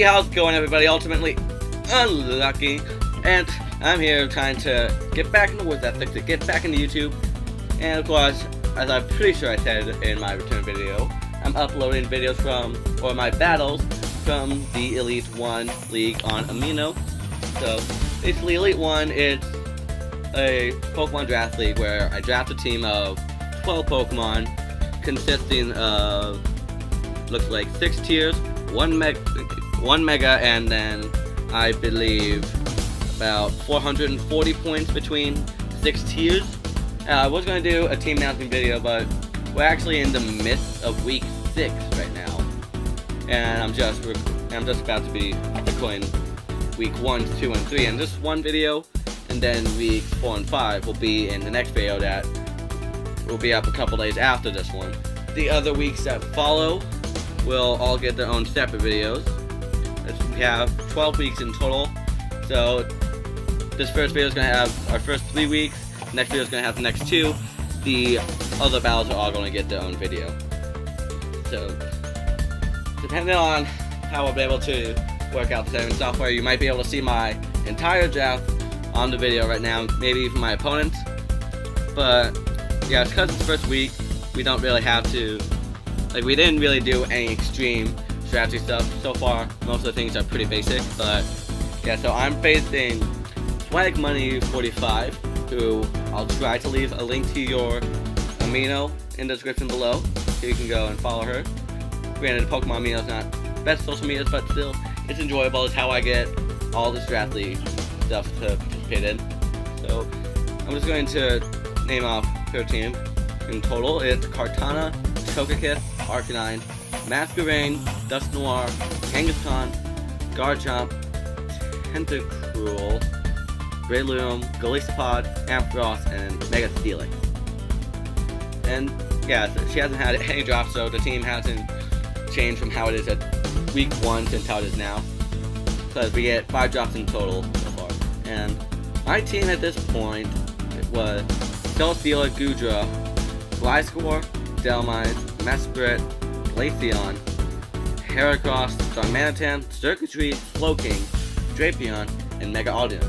how's it going, everybody? Ultimately Unlucky, and I'm here trying to get back into Woods Ethic, to get back into YouTube, and of course, as I'm pretty sure I said in my return video, I'm uploading videos from, or my battles, from the Elite 1 League on Amino. So, basically Elite 1 is a Pokemon draft league where I draft a team of 12 Pokemon, consisting of, looks like 6 tiers, 1 Mega, and then I believe about 440 points between 6 tiers. I was going to do a team announcement video, but we're actually in the midst of week 6 right now, and I'm just about to be recording week 1, 2, and 3 in just one video, and then week 4 and 5 will be in the next video that will be up a couple days after this one. The other weeks that follow will all get their own separate videos. We have 12 weeks in total, so this first video is going to have our first 3 weeks, next video is going to have the next 2, the other battles are all going to get their own video. So, depending on how I'll be able to work out the saving software, you might be able to see my entire draft on the video right now, maybe even my opponents. But yeah, because it's the first week, we don't really have to, like, we didn't really do any extreme strategy stuff so far. Most of the things are pretty basic, but yeah, so I'm facing Swagmoney45, who I'll try to leave a link to your Amino in the description below, so you can go and follow her. Granted, PokeAmino is not best social media, but still, it's enjoyable. It's how I get all this draft league stuff to participate in. So, I'm just going to name off her team. In total, it's Kartana, Togekiss, Arcanine, Masquerain, Dusknoir, Kangaskhan, Garchomp, Tentacruel, Breloom, Golisopod, Ampharos, and Mega Steelix. And yeah, so she hasn't had any drops, so the team hasn't changed from how it is at week 1 to how it is now. Because we get 5 drops in total so far. And my team at this point was Celesteela, Goodra, Gliscor, Delmise, Mesprit, Glaceon, Heracross, Darmanitan, Circuitry, Slowking, Drapion, and Mega Audino.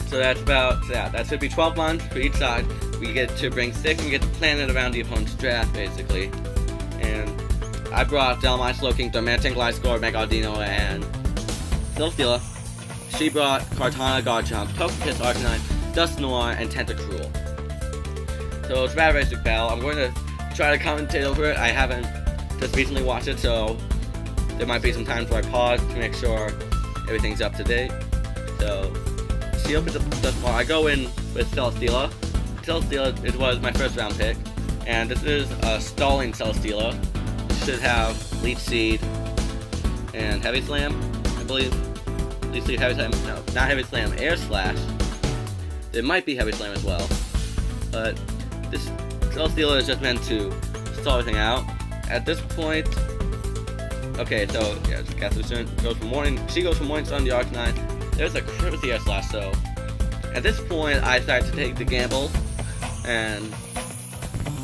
So that's about that. That should be 12 months for each side. We get to bring 6 and get to plan it around the opponent's draft, basically. And I brought Delmise, Slowking, Darmanitan, Gliscor, Mega Audino, and Celesteela. She brought Kartana, Garchomp, Togekiss, Arcanine, Dusknoir, and Tentacruel. So it's a very basic battle. I'm going to try to commentate over it. I haven't just recently watched it, so there might be some times where I pause to make sure everything's up to date. So she opens up Dusknoir. I go in with Celesteela. Celesteela, it was my first round pick, and this is a stalling Celesteela. It should have Leech Seed and Heavy Slam, I believe. Leech Seed, Heavy Slam, no, not Heavy Slam, Air Slash. There might be Heavy Slam as well, but this Celesteela is just meant to stall everything out. At this point, okay, so yeah, Catherine goes from Morning. She goes from Morning Sun to Arcanine. There's a crit with the Air Slash, so at this point I decided to take the gamble, and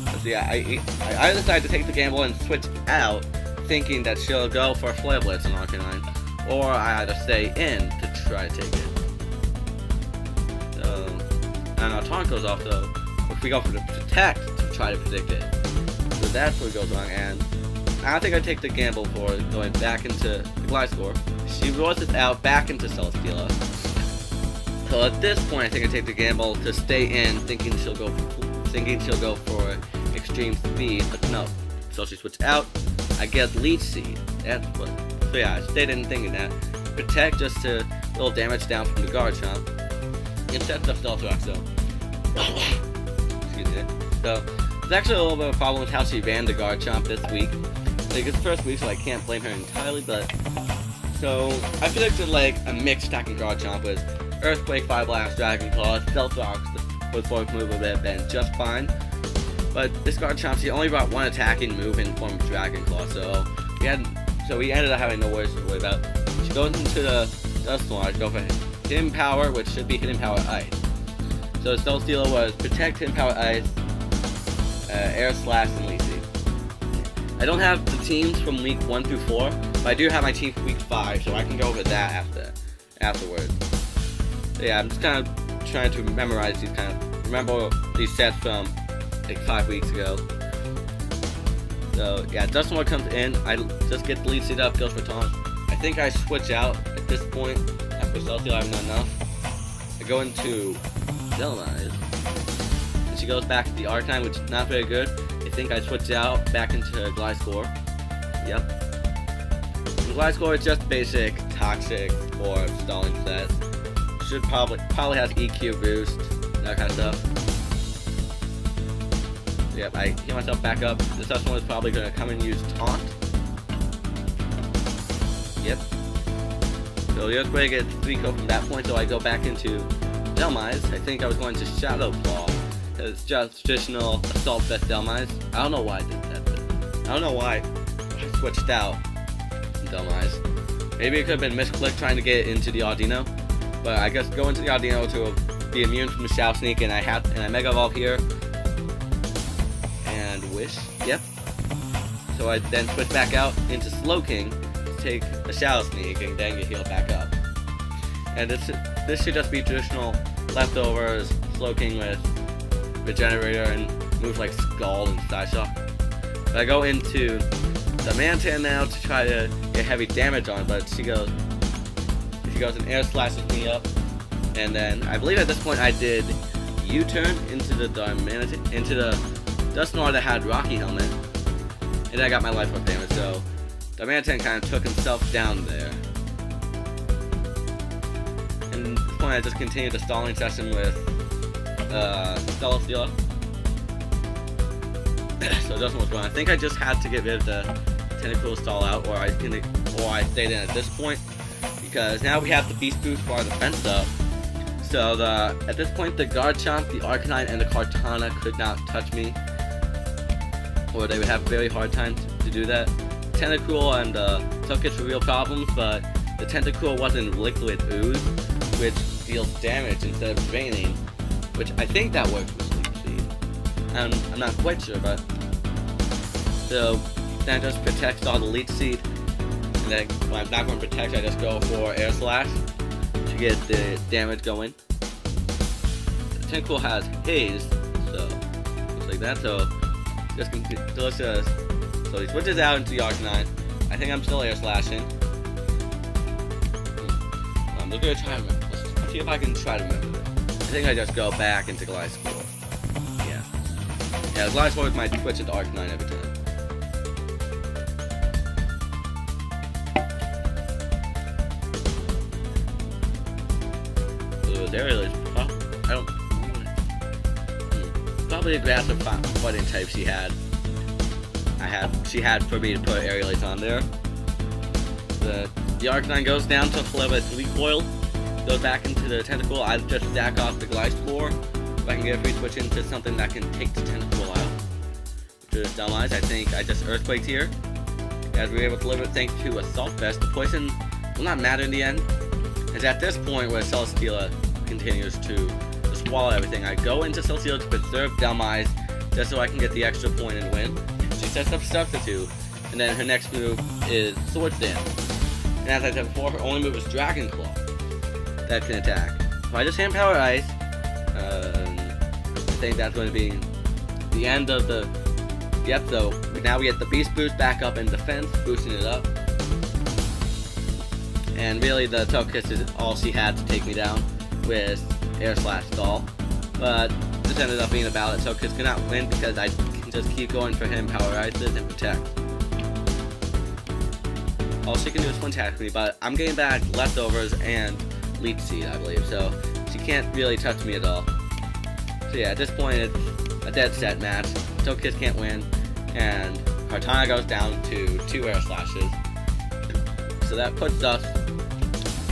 let's see, I decided to take the gamble and switch out, thinking that she'll go for a Flare Blitz on Arcanine, or I either stay in to try to take it. So, and our taunt goes off though. If we go for the Protect to try to predict it. So that's what goes wrong, and I don't think I take the gamble for going back into the Gliscor. She rolls it out back into Celesteela. So at this point I think I take the gamble to stay in, thinking she'll go for extreme speed, but no. So she switched out, I get Leech Seed. That's what, so yeah, I stayed in thinking that. Protect just to little damage down from the Garchomp. Instead of Stealth Rock, so excuse me. So, there's actually a little bit of a problem with how she ran the Garchomp this week. Like, it's the first week, so I can't blame her entirely, but so, I predicted like a mixed attacking Garchomp with Earthquake, Fire Blast, Dragon Claw, Stealth Rock with Fork move would have been just fine. But this Garchomp, she only brought 1 attacking move in form of Dragon Claw, so we ended up having no worries to worry about. She goes into the Dusknoir to go for Hidden Power, which should be Hidden Power Ice. So Celesteela was Protect, Hidden Power Ice, Air Slash, and Leech Seed. I don't have the teams from week 1 through 4, but But I do have my team for week 5, so I can go over that afterwards. So yeah, I'm just kind of trying to memorize these remember these sets from like 5 weeks ago. So yeah, Dustin comes in, I just get the lead seat up, goes for taunt. I think I switch out at this point. After Celestial, I haven't done enough. I go into Delamise, and she goes back to the Arcanine, which is not very good. I think I switch out back into Gliscor. Yep. And Gliscor is just basic toxic or stalling set. Should probably has EQ boost, that kind of stuff. Yep, I heal myself back up. This other one is probably going to come and use Taunt. Yep. So the Earthquake gets 3-Ko from that point, so I go back into Delamise. I think I was going to Shadow Claw. It's just traditional Assault Vest Delamise. I don't know why I did that, but I don't know why I switched out Delamise. Maybe it could have been misclick trying to get into the Audino. But I guess go into the Audino to be immune from the Shadow Sneak, and I Mega Evolve here. Wish. Yep. So I then switch back out into Slowking to take a Shadow Sneak and then get healed back up. And this should just be traditional leftovers, Slowking with Regenerator and moves like Scald and Side Shock. But I go into the Mantan now to try to get heavy damage on, but she goes and Air Slashes me up. And then I believe at this point I did U-turn into the Dusknoir that had Rocky Helmet, and I got my life up damage, so Darmanitan kind of took himself down there. And at this point I just continued the stalling session with Celesteela. So Dustin was going. I think I just had to get rid of the Tentacool stall out, or I stayed in at this point, because now we have the Beast Boost for our defense up. So at this point the Garchomp, the Arcanine, and the Kartana could not touch me, or they would have a very hard time to do that. Tentacool and Togekiss were real problems, but the Tentacool wasn't Liquid Ooze, which deals damage instead of draining, which I think that works with Sleep Seed. I'm not quite sure, but so that just protects all the Leech Seed, and then when I'm not going to protect, I just go for Air Slash to get the damage going. Tentacool has Haze, so looks like that. So so he switches out into the Arcanine. I think I'm still Air Slashing. I'm just gonna try to remember. Let's see if I can try to remember it. I think I just go back into Gliscor. Yeah. Yeah, Gliscor is my switch into Arcanine every time. So there it is. I don't. Probably a aggressive fighting type she had. She had for me to put Aerial Ace on there. The Arcanine goes down to flip its recoil, goes back into the Tentacool. I just stack off the Gliscor. If I can get a free switch into something that can take the Tentacool out, which is Delamise. I think I just Earthquaked here, as we were able to live it thanks to Assault Vest. The poison will not matter in the end, as at this point where Celesteela continues to swallow everything, I go into Celesteela to preserve Delamise just so I can get the extra point and win. She sets up Substitute, and then her next move is Swords Dance. And as I said before, her only move is Dragon Claw that can attack. So I just Hand Power Ice. I think that's going to be the end of the so now we get the Beast Boost back up in defense, boosting it up. And really the Togekiss is all she had to take me down with Air Slash Stall. But this ended up being a battle that Togekiss could not win because I can just keep going for him, Power Ices, and Protect. All she can do is attack me, but I'm getting back Leftovers and Leech Seed, I believe, so she can't really touch me at all. So yeah, at this point it's a dead set match. Togekiss can't win, and Kartana goes down to 2 Air Slashes. So that puts us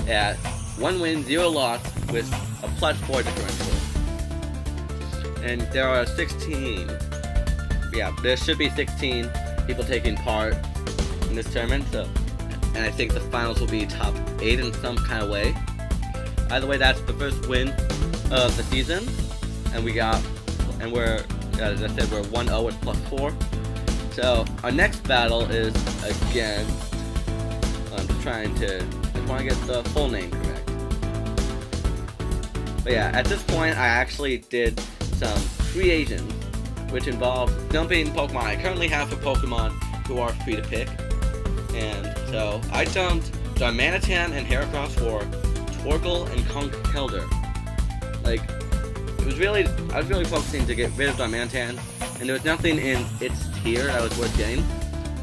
at 1 win, 0 loss with a +4 differential. And there are 16, there should be 16 people taking part in this tournament, so, and I think the finals will be top 8 in some kind of way. Either way, that's the first win of the season, and we're, as I said, we're 1-0 with +4. So our next battle is against want to get the full name correct. But yeah, at this point I actually did some creations, which involved dumping Pokemon I currently have for Pokemon who are free to pick. And so I dumped Darmanitan and Heracross for Torkoal and Conkeldurr. Like, I was really focusing to get rid of Darmanitan, and there was nothing in its tier that was worth getting.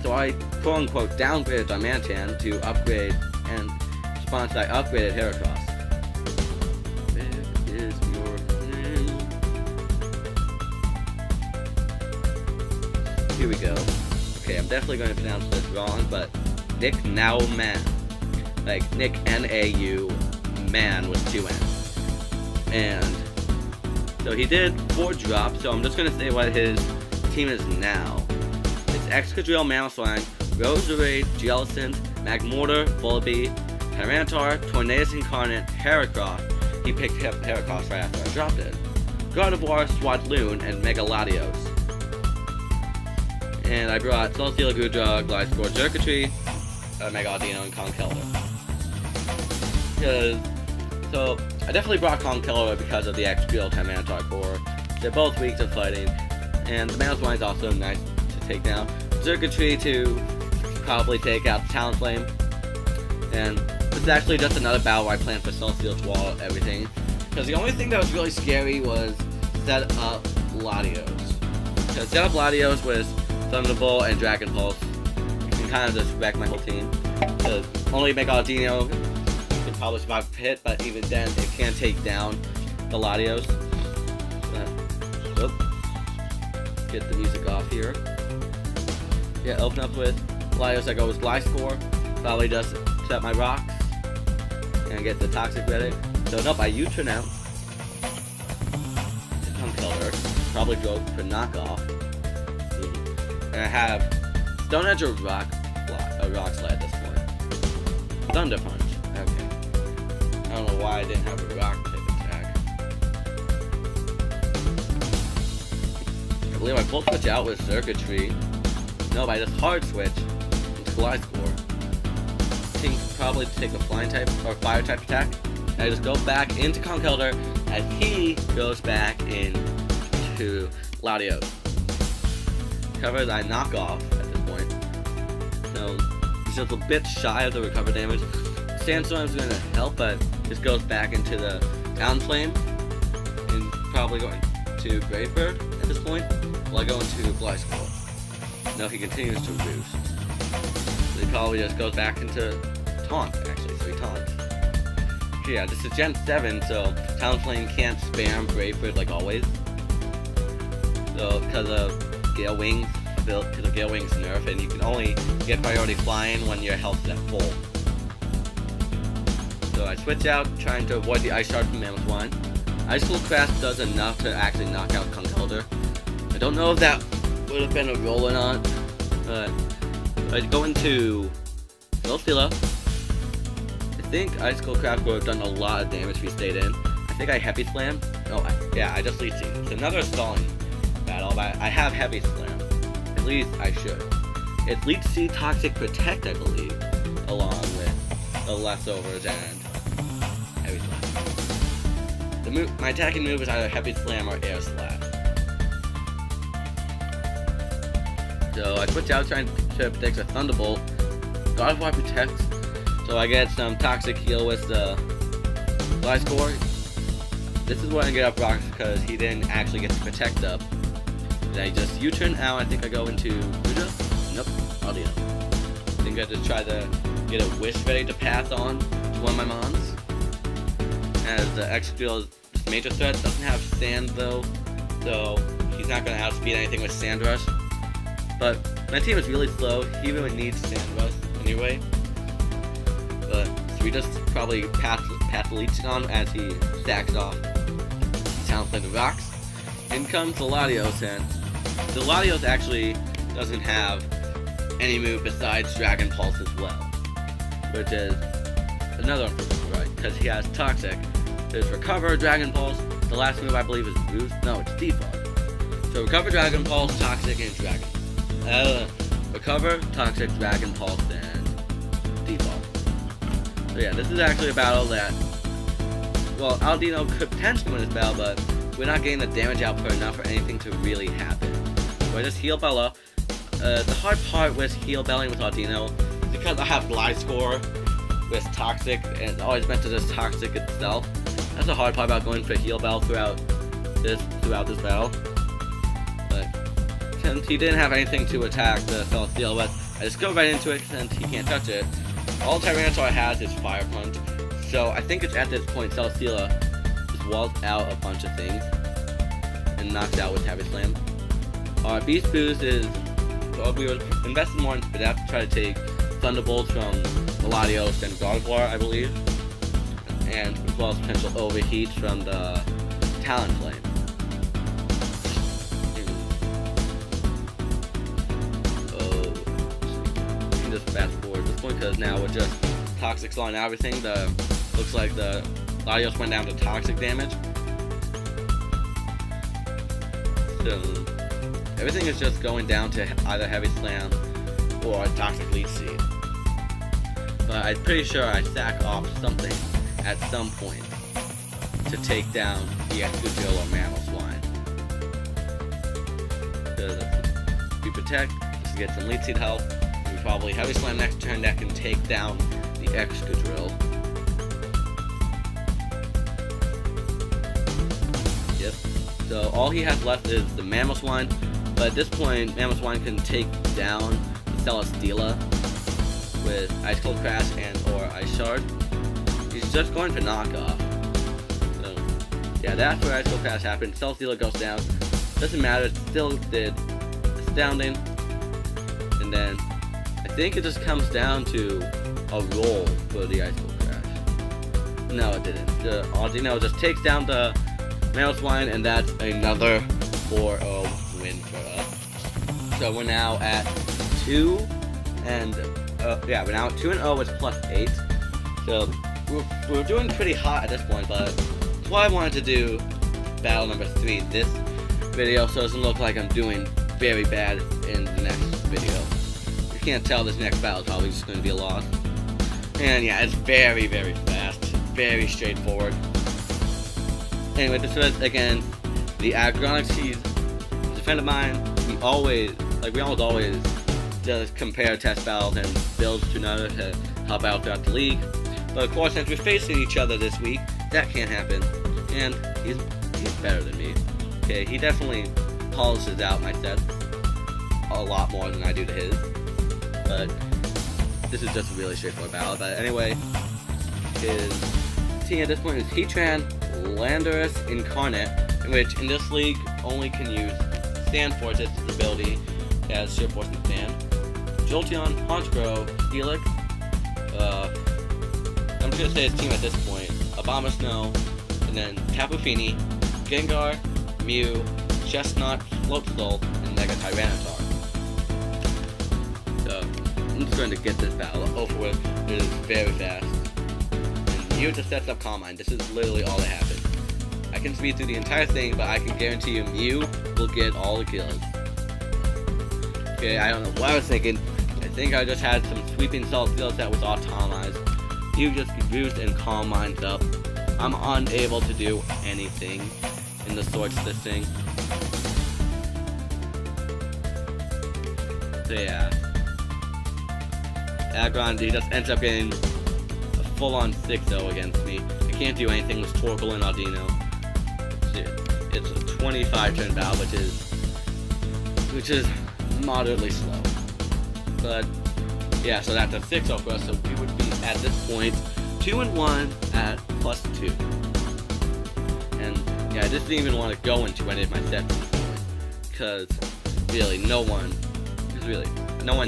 So I quote-unquote downgraded Darmanitan to upgrade, and response I upgraded Heracross. Where is your name? Here we go. Okay, I'm definitely going to pronounce this wrong, but Nicknaumann. Like Nick N-A-U, man with 2 N's. And so he did 4 drops, so I'm just going to say what his team is now. It's Excadrill, Mamoswine, Roserade, Jellicent, Magmortar, Volibee, Tyranitar, Tornadus Incarnate, Heracross. He picked up Heracross right after I dropped it. Gardevoir, Swadloon, and Mega Latios. And I brought Celesteela, Goodra, Gliscor, Xurkitree, Megalodino, and Conkeldurr. So I definitely brought Conkeldurr because of the Excadrill Tyranitar core. They're both weak to fighting, and the Mamoswine is also nice to take down. Xurkitree to probably take out the Talonflame. And this is actually just another battle where I planned for Celesteela to wall everything. Because the only thing that was really scary was set up Latios. Because set up Latios was Thunderbolt and Dragon Pulse. You can kind of just wreck my whole team. Because only Megalodino can probably survive a hit, but even then it can take down the Latios. Get the music off here. Yeah, open up with Latios. I go with Gliscor. Probably just set my rocks and get the Toxic ready. So nope, I U-turn out. Conkeldurr. Probably go for knockoff. And I have Stone Edge or Rock Slide at this point. Thunder Punch. Okay. I don't know why I didn't have a Rock type attack. I believe I full switch out with Xurkitree. Nope, I just hard switch into Gliscor. I think probably take a flying type or fire type attack. And I just go back into Conkeldurr as he goes back into Latios. Covers I knock off at this point. So he's just a bit shy of the recover damage. Sandstorm's gonna help, but just goes back into the Talonflame and probably going to Brave Bird at this point. While I go into Gliscor. No, he continues to boost. So he probably just goes back into Taunt, actually, so he taunts. Okay, yeah, this is Gen 7, so Talonflame can't spam Brave Bird like always. So, because of Gale Wings, because of Gale Wings nerf, and you can only get priority flying when your health is at full. So I switch out, trying to avoid the Ice Shard from Mamoswine. Icicle Grasp does enough to actually knock out Conkeldurr. I don't know if that would have been a roll or not, but I'd go into Celesteela. I think Icicle Grasp would have done a lot of damage if he stayed in. I think I Heavy Slam. Oh, yeah, I just Leech Seed. It's another stalling battle, but I have Heavy Slam. At least I should. It's Leech Seed, Toxic Protect, I believe, along with the leftovers and Heavy Slam. My attacking move is either Heavy Slam or Air Slash. So I switch out trying to protect a Thunderbolt. Gardevoir protects, so I get some Toxic Heal with the Gliscor. This is where I get up rocks because he didn't actually get to protect up. Then I just U-turn out. I think I go into Goodra. Nope, Audino. I think I just try to get a Wish ready to pass on to one of my Mons. As the Excadrill major threat doesn't have Sand though, so he's not going to outspeed anything with Sand Rush. But my team is really slow. He really needs Sand Rush anyway. But so we just probably pass the Leech on as he stacks off Talonflame the rocks. In comes the Latios, and the Latios actually doesn't have any move besides Dragon Pulse as well, which is another unfortunate right, because he has Toxic. There's Recover, Dragon Pulse. The last move I believe is Boost. No, it's Default. So Recover, Dragon Pulse, Toxic, and Dragon. Recover, Toxic, Dragon Pulse, and Default. So yeah, this is actually a battle that, well, Aladino could potentially win this battle, but we're not getting the damage output enough for anything to really happen. So I just heal Bella. The hard part with heal belling with Aladino is because I have Glide Score with Toxic, and it's always meant to just Toxic itself. That's the hard part about going for heal bell throughout this battle. But since he didn't have anything to attack the Celesteela with, I just go right into it since he can't touch it. All Tyranitar has is Fire Punch, so I think it's at this point Celesteela just walls out a bunch of things and knocks out with Heavy Slam. Our Beast Boost is, well, we were invested more into that to try to take Thunderbolts from Latios and Gardevoir, I believe, and as well as potential overheats from the Talonflame. Just fast forward at this point because now we're just Toxic on everything. Looks like the Latios went down to Toxic damage. So everything is just going down to either Heavy Slam or Toxic Leech Seed. But I'm pretty sure I stack off something at some point to take down the Excadrill or Mammal Swine. We protect just to get some Leech Seed health. Probably Heavy Slam next turn that can take down the Excadrill. Yep. So all he has left is the Mammal Swine, but at this point, Mammal Swine can take down the Celesteela with Ice Cold Crash and or Ice Shard. He's just going for knockoff. So yeah, that's where Ice Cold Crash happened. Celesteela goes down. Doesn't matter. It still did astounding. And then I think it just comes down to a roll for the Ice Cold Crash. No, it didn't. The Aladino just takes down the Mammal Swine, and that's another 4-0 win for us. So we're now at 2, and yeah, we're now at 2-0 with +8. So we're doing pretty hot at this point, but that's why I wanted to do battle number 3 this video, so it doesn't look like I'm doing very bad in the next video. Can't tell, this next battle is probably just going to be a loss. And yeah, it's very, very fast, very straightforward. Anyway, this was again the Aggronix. He's a friend of mine. We almost always just compare test battles and builds to another to help out throughout the league. But of course, since we're facing each other this week, that can't happen. And he's better than me. Okay, he definitely polishes out my sets a lot more than I do to his. But this is just a really straightforward battle. But anyway, his team at this point is Heatran, Landorus, Incarnate, which in this league only can use Sand Force as its ability as Sheer Force and Sand. Jolteon, Honchkrow, Steelix. I'm just gonna say his team at this point: Abomasnow, and then Tapu Fini, Gengar, Mew, Chestnut, Floatzel, and Mega Tyranitar. I'm just going to get this battle over with. It is very fast. And Mew just sets up Calm Mind. This is literally all that happens. I can speed through the entire thing, but I can guarantee you Mew will get all the kills. Okay, I don't know what I was thinking. I think I just had some sweeping Celesteela that was automized. Mew just boosts and Calm Minds up. I'm unable to do anything in the sorts of this thing. So yeah. Aggron, he just ends up getting a full-on 6-0 against me. I can't do anything with Torkoal and Aladino. It's a 25-turn battle, which is moderately slow. But yeah, so that's a 6-0 for us. So we would be at this point 2-1 at +2. And yeah, I just didn't even want to go into any of my sets at this point because really no one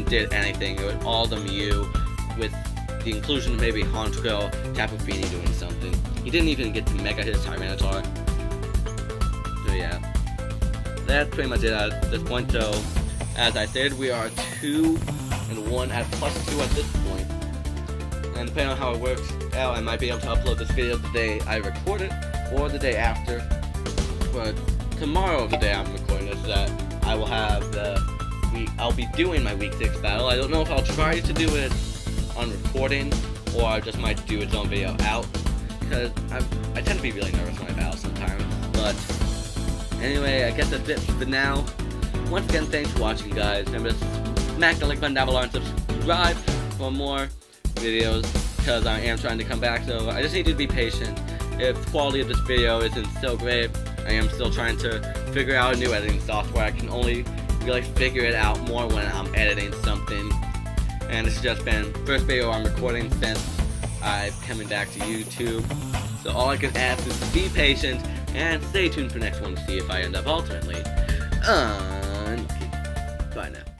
did anything. It was all the Mew, with the inclusion of maybe Honchkrow, Tapu Fini doing something. He didn't even get to Mega his Tyranitar. So yeah, that's pretty much it at this point. So as I said, we are 2-1 at +2 at this point. And depending on how it works out, I might be able to upload this video the day I record it or the day after. But tomorrow, the day I'm recording this, that I will have I'll be doing my week 6 battle. I don't know if I'll try to do it on recording or I just might do its own video out, because I tend to be really nervous when I battle sometimes. But anyway, I guess that's it for now. Once again, thanks for watching, guys. Remember to smack the like button down below and subscribe for more videos, because I am trying to come back, so I just need you to be patient. If the quality of this video isn't so great, I am still trying to figure out a new editing software. I can only really figure it out more when I'm editing something. And this has just been the first video I'm recording since I'm coming back to YouTube. So all I can ask is to be patient and stay tuned for the next one to see if I end up ultimately. Bye now.